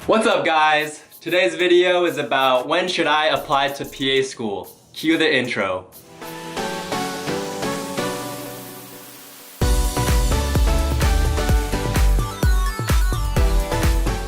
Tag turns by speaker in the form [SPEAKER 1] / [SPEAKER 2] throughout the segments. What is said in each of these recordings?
[SPEAKER 1] What's up guys? Today's video is about when should I apply to PA school. Cue the intro.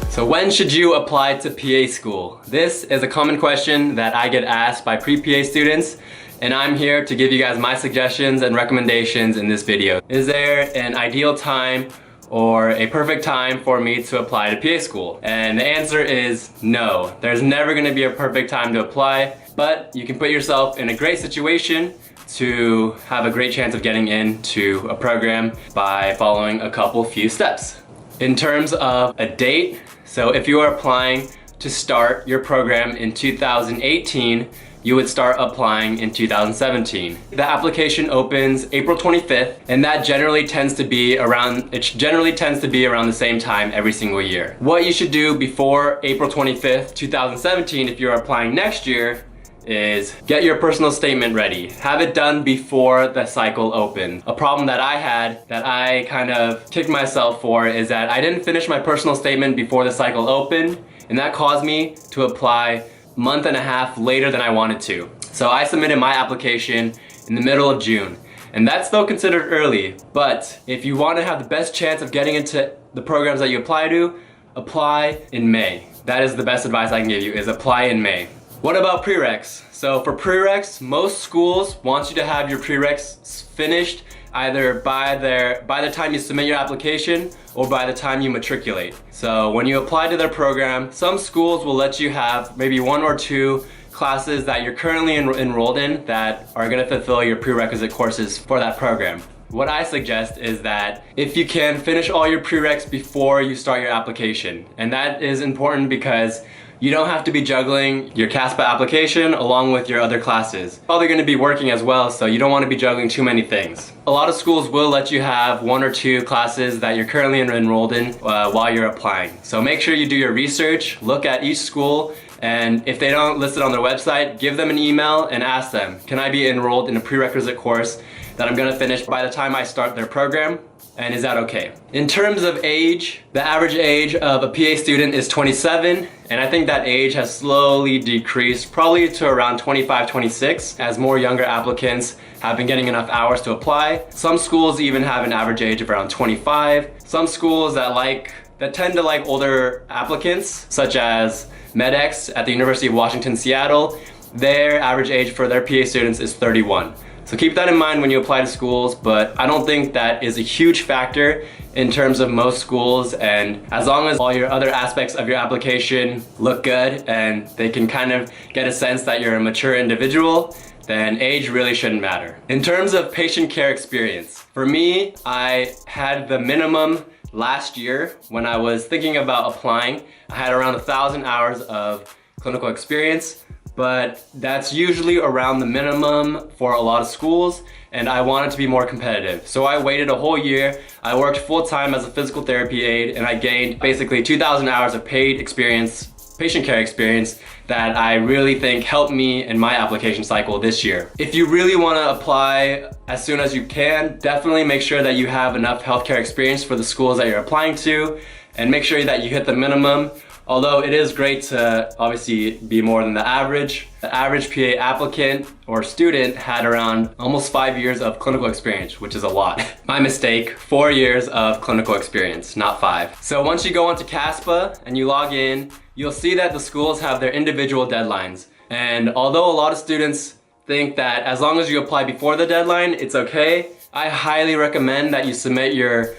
[SPEAKER 1] So when should you apply to PA school? This is a common question that I get asked by pre-PA students, and I'm here to give you guys my suggestions and recommendations in this video. Is there an ideal time or a perfect time for me to apply to PA school? And the answer is no. There's never gonna be a perfect time to apply, but you can put yourself in a great situation to have a great chance of getting into a program by following a few steps. In terms of a date, so if you are applying to start your program in 2018, you would start applying in 2017. The application opens April 25th, and that generally tends to be around the same time every single year. What you should do before April 25th, 2017, if you're applying next year, is get your personal statement ready. Have it done before the cycle opens. A problem that I had, that I kind of kicked myself for, is that I didn't finish my personal statement before the cycle opened, and that caused me to apply a month and a half later than I wanted to. So I submitted my application in the middle of June, and that's still considered early. But if you want to have the best chance of getting into the programs that you apply to, apply in May. That is the best advice I can give you, is apply in May. What about prereqs? So for prereqs, most schools want you to have your prereqs finished either by the time you submit your application or by the time you matriculate. So when you apply to their program, some schools will let you have maybe one or two classes that you're currently enrolled in that are going to fulfill your prerequisite courses for that program. What I suggest is that if you can, finish all your prereqs before you start your application. And that is important because you don't have to be juggling your CASPA application along with your other classes. Probably going to be working as well, so you don't want to be juggling too many things. A lot of schools will let you have one or two classes that you're currently enrolled in while you're applying. So make sure you do your research, look at each school, and if they don't list it on their website, give them an email and ask them, can I be enrolled in a prerequisite course that I'm going to finish by the time I start their program? And is that okay? In terms of age, the average age of a PA student is 27, and I think that age has slowly decreased, probably to around 25, 26, as more younger applicants have been getting enough hours to apply. Some schools even have an average age of around 25. Some schools that tend to like older applicants, such as MedX at the University of Washington, Seattle, their average age for their PA students is 31. So keep that in mind when you apply to schools, but I don't think that is a huge factor in terms of most schools, and as long as all your other aspects of your application look good and they can kind of get a sense that you're a mature individual, then age really shouldn't matter. In terms of patient care experience, for me, I had the minimum last year when I was thinking about applying. I had around 1,000 hours of clinical experience, but that's usually around the minimum for a lot of schools, and I wanted to be more competitive. So I waited a whole year. I worked full-time as a physical therapy aide, and I gained basically 2,000 hours of paid experience, patient care experience, that I really think helped me in my application cycle this year. If you really want to apply as soon as you can, definitely make sure that you have enough healthcare experience for the schools that you're applying to, and make sure that you hit the minimum. Although it is great to obviously be more than the average PA applicant or student had around almost 5 years of clinical experience, which is a lot. My mistake, 4 years of clinical experience, not 5. So once you go onto CASPA and you log in, you'll see that the schools have their individual deadlines. And although a lot of students think that as long as you apply before the deadline, it's okay, I highly recommend that you submit your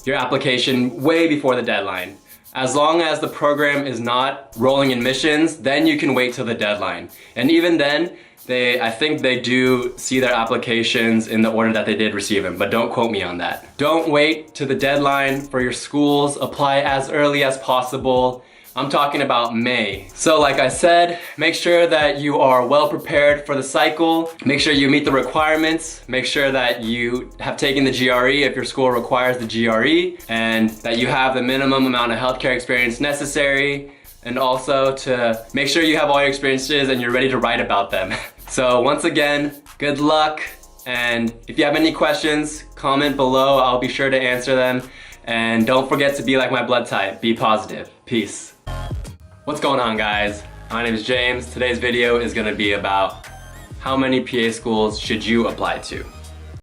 [SPEAKER 1] application way before the deadline. As long as the program is not rolling admissions, then you can wait till the deadline. And even then, I think they do see their applications in the order that they did receive them, but don't quote me on that. Don't wait to the deadline for your schools. Apply as early as possible. I'm talking about May. So like I said, make sure that you are well prepared for the cycle. Make sure you meet the requirements. Make sure that you have taken the GRE if your school requires the GRE, and that you have the minimum amount of healthcare experience necessary, and also to make sure you have all your experiences and you're ready to write about them. So once again, good luck, and if you have any questions, comment below. I'll be sure to answer them. And don't forget to be like my blood type. Be positive. Peace. What's going on, guys? My name is James. Today's video is gonna be about how many PA schools should you apply to?